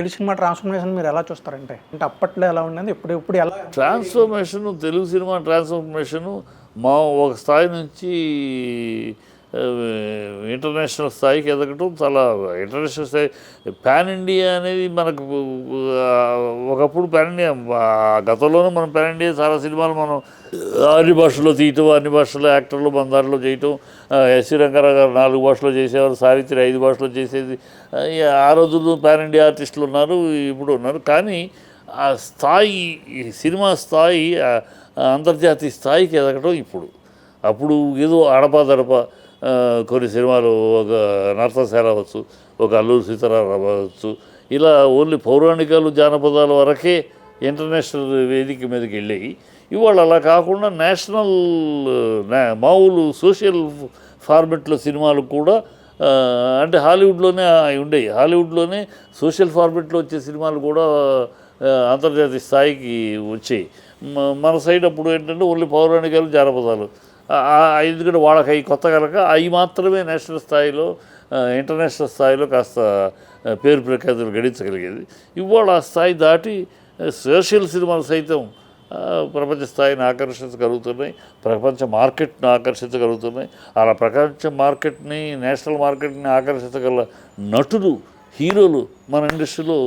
Telugu cinema transformation మీరు ఎలా చూస్తారంటే అంటే అప్పట్లో ఎలా ఉండేది ఇప్పుడు ఎలా ట్రాన్స్ఫర్మేషను తెలుగు సినిమా ట్రాన్స్ఫర్మేషను మా ఒక స్థాయి నుంచి ఆ, ఇంటర్నేషనల్ స్థాయికి ఎదగటం చాలా ఇంటర్నేషనల్ స్థాయి పాన్ ఇండియా అనేది మనకు ఆ, ఒకప్పుడు పాన్ ఇండియా గతంలోనే మనం పాన్ ఇండియా చాలా సినిమాలు మనం అన్ని భాషల్లో తీయటం అన్ని భాషల్లో యాక్టర్లు మన దాంట్లో చేయటం ఎస్వి రంగారావు గారు 4 భాషలో చేసేవారు, సావిత్రి 5 భాషలో చేసేది. ఆ రోజుల్లో పాన్ ఇండియా ఆర్టిస్టులు ఉన్నారు, ఇప్పుడు ఉన్నారు. కానీ ఆ స్థాయి ఈ సినిమా స్థాయి అంతర్జాతీయ స్థాయికి ఎదగటం ఇప్పుడు. అప్పుడు ఏదో అడపాదడప కొన్ని సినిమాలు, ఒక నర్తనశాల అవ్వచ్చు, ఒక అల్లూరి సీతారామరావు అవ్వచ్చు, ఇలా ఓన్లీ పౌరాణికాలు జానపదాల వరకే ఇంటర్నేషనల్ వేదిక మీదకి వెళ్ళాయి. ఇవాళ అలా కాకుండా నేషనల్ మామూలు సోషల్ ఫార్మెట్లో సినిమాలు కూడా అంటే హాలీవుడ్లోనే అవి ఉండేవి. హాలీవుడ్లోనే సోషల్ ఫార్మెట్లో వచ్చే సినిమాలు కూడా అంతర్జాతీయ స్థాయికి వచ్చాయి. మన సైడ్ అప్పుడు ఏంటంటే ఓన్లీ పౌరాణికాలు జానపదాలు, ఎందుకంటే వాళ్ళకి అవి కొత్త కనుక అవి మాత్రమే నేషనల్ స్థాయిలో ఇంటర్నేషనల్ స్థాయిలో కాస్త పేరు ప్రఖ్యాతులు గడించగలిగేది. ఇవాళ ఆ స్థాయి దాటి సోషల్ సినిమాలు సైతం ప్రపంచ స్థాయిని ఆకర్షించగలుగుతున్నాయి, ప్రపంచ మార్కెట్ని ఆకర్షించగలుగుతున్నాయి. అలా ప్రపంచ మార్కెట్ని, నేషనల్ మార్కెట్ని ఆకర్షించగల నటులు, హీరోలు మన ఇండస్ట్రీలో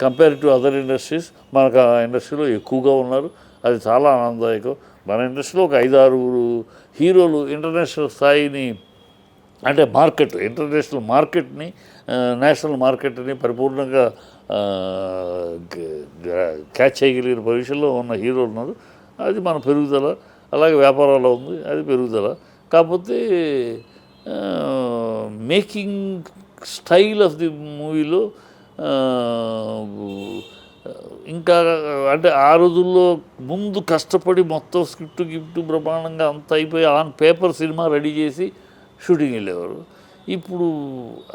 కంపేర్ టు అదర్ ఇండస్ట్రీస్ మనకు ఆ ఇండస్ట్రీలో ఎక్కువగా ఉన్నారు. అది చాలా ఆనందదాయకం. మన ఇండస్ట్రీలో ఒక 5-6 హీరోలు ఇంటర్నేషనల్ స్థాయిని అంటే మార్కెట్, ఇంటర్నేషనల్ మార్కెట్ని, నేషనల్ మార్కెట్ని పరిపూర్ణంగా క్యాచ్ చేయగలిగిన పొజిషన్లో ఉన్న హీరోలు ఉన్నారు. అది మన పెరుగుదల. అలాగే వ్యాపారాల్లో ఉంది, అది పెరుగుదల. కాకపోతే మేకింగ్ స్టైల్ ఆఫ్ ది మూవీలో ఇంకా అంటే ఆ రోజుల్లో ముందు కష్టపడి మొత్తం స్క్రిప్ట్ గిఫ్ట్ బ్రహ్మాండంగా అంత అయిపోయి ఆన్ పేపర్ సినిమా రెడీ చేసి షూటింగ్ వెళ్ళేవారు. ఇప్పుడు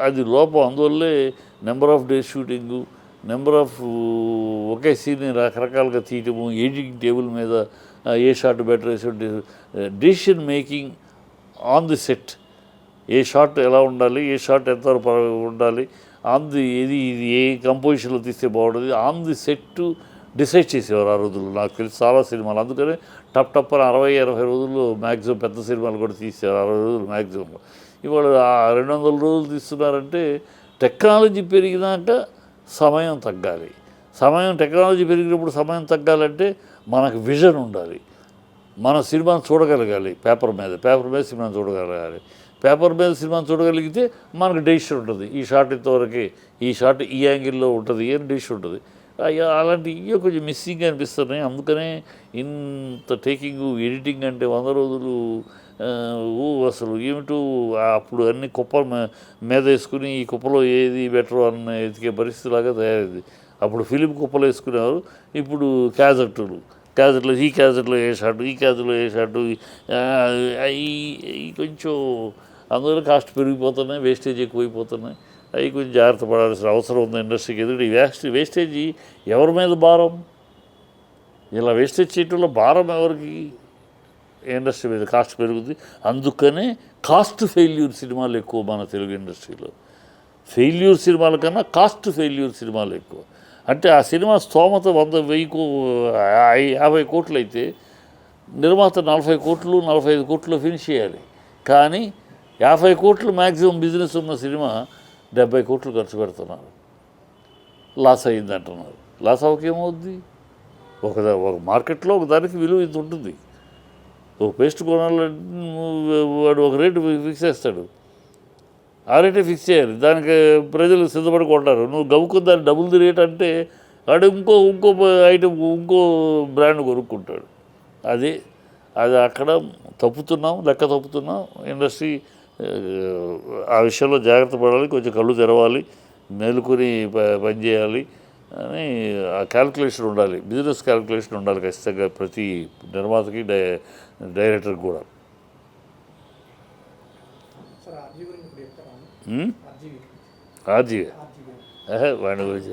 అది లోపం. అందువల్లే number of days shooting, number of ఒకే సీన్ని రకరకాలుగా తీయటము, ఎడిటింగ్ టేబుల్ మీద ఏ shot better, decision making on the set, ఏ షాట్ ఎలా ఉండాలి, ఏ షాట్ ఎంతవరకు ఉండాలి, ఆన్ ది ఇది ఏ కంపోజిషన్లో తీస్తే బాగుంటుంది, ఆన్ ది సెట్ డిసైడ్ చేసేవారు ఆ రోజుల్లో. నాకు తెలిసి చాలా సినిమాలు అందుకనే టప్ అని 60-60 రోజుల్లో మ్యాక్సిమం పెద్ద సినిమాలు కూడా తీసేవారు 60 రోజులు మ్యాక్సిమం. ఇవాళ 200 రోజులు తీస్తున్నారంటే టెక్నాలజీ పెరిగినాక సమయం తగ్గాలి. టెక్నాలజీ పెరిగినప్పుడు సమయం తగ్గాలంటే మనకు విజన్ ఉండాలి. మన సినిమాను చూడగలగాలి. పేపర్ మీద సినిమాను చూడగలగాలి. పేపర్ మీద సినిమాను చూడగలిగితే మనకు డెసిషన్ ఉంటుంది. ఈ షాట్ ఇంతవరకే, ఈ షాట్ ఈ యాంగిల్లో ఉంటుంది అని డెసిషన్ ఉంటుంది. అలాంటి ఇవే కొంచెం మిస్సింగ్ అనిపిస్తున్నాయి. అందుకనే ఇంత టేకింగ్, ఎడిటింగ్ అంటే 100 రోజులు అసలు ఏమిటో. అప్పుడు అన్ని కుప్ప మీద వేసుకుని ఈ కుప్పలో ఏది బెటర్ అన్న ఎతికే పరిస్థితిలాగా తయారైంది. అప్పుడు ఫిలిం కుప్పలు వేసుకునేవారు, ఇప్పుడు క్యాజెట్లో ఈ క్యాజెట్లో ఏ షాటు, ఈ క్యాజెట్లో ఏ షాటు, అవి కొంచెం అందువల్ల కాస్ట్ పెరిగిపోతున్నాయి, వేస్టేజ్ ఎక్కువైపోతున్నాయి. అవి కొంచెం జాగ్రత్త పడాల్సిన అవసరం ఉంది ఇండస్ట్రీకి. ఎందుకంటే వేస్టేజీ ఎవరి మీద భారం? ఇలా వేస్టేజ్ చేయటంలో భారం ఎవరికి? ఇండస్ట్రీ మీద కాస్ట్ పెరుగుతుంది. అందుకనే కాస్ట్ ఫెయిల్యూర్ సినిమాలు ఎక్కువ మన తెలుగు ఇండస్ట్రీలో. ఫెయిల్యూర్ సినిమాల కన్నా కాస్ట్ ఫెయిల్యూర్ సినిమాలు ఎక్కువ. అంటే ఆ సినిమా స్తోమత 100-1000-50 కోట్లు అయితే నిర్మాత 40 కోట్లు 45 కోట్లు ఫినిష్ చేయాలి. కానీ 50 కోట్లు మ్యాక్సిమం బిజినెస్ ఉన్న సినిమా 70 కోట్లు ఖర్చు పెడుతున్నారు, లాస్ అయింది అంటున్నారు. లాస్ అవ్వకేమవుద్ది? ఒక మార్కెట్లో ఒక దానికి విలువ ఇంత ఉంటుంది. ఒక పేస్ట్ కొనాలంటే వాడు ఒక రేటు ఫిక్స్ చేస్తాడు, ఆ రేటే ఫిక్స్ చేయాలి. దానికి ప్రజలు సిద్ధపడి కొంటారు. నువ్వు గవ్వుకుని దాన్ని డబుల్ ది రేట్ అంటే వాడు ఇంకో ఐటెం, ఇంకో బ్రాండ్ కొనుక్కుంటాడు. అది అక్కడ లెక్క తప్పుతున్నాం. ఇండస్ట్రీ ఆ విషయంలో జాగ్రత్త పడాలి, కొంచెం కళ్ళు తెరవాలి, మేలుకొని పనిచేయాలి అని ఆ క్యాల్కులేషన్ ఉండాలి. బిజినెస్ క్యాల్కులేషన్ ఉండాలి ఖచ్చితంగా ప్రతి నిర్మాతకి, డైరెక్టర్కి కూడా. ఆర్జీవి వాడి గురించి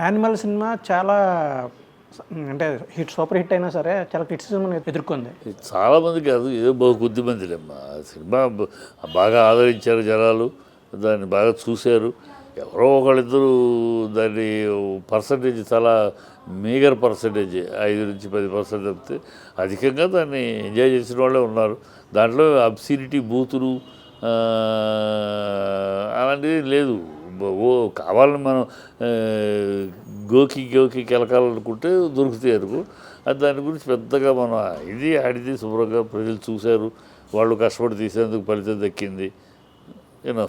యానిమల్ సినిమా చాలా అంటే సూపర్ హిట్ అయినా సరే చాలా క్రిటిసిజం ఎదుర్కొంది. చాలామంది కాదు, ఏదో బహు కొద్ది మందిలేమ్మా. ఆ సినిమా బాగా ఆదరించారు జనాలు, దాన్ని బాగా చూశారు. ఎవరో ఒకళ్ళిద్దరూ దాన్ని పర్సంటేజ్ చాలా మీగర్ పర్సంటేజ్, 5-10% తప్పితే అధికంగా దాన్ని ఎంజాయ్ చేసిన వాళ్ళే ఉన్నారు. దాంట్లో అబ్సినిటీ బూతులు అలాంటిది లేదు. ఓ కావాలని మనం గోకి కెలకాలనుకుంటే దొరుకుతాయి అనుకో. అది దాని గురించి పెద్దగా మనం ఇది ఆడిది శుభ్రంగా ప్రజలు చూశారు, వాళ్ళు కష్టపడి తీసేందుకు ఫలితం దక్కింది. ఎనఫ్.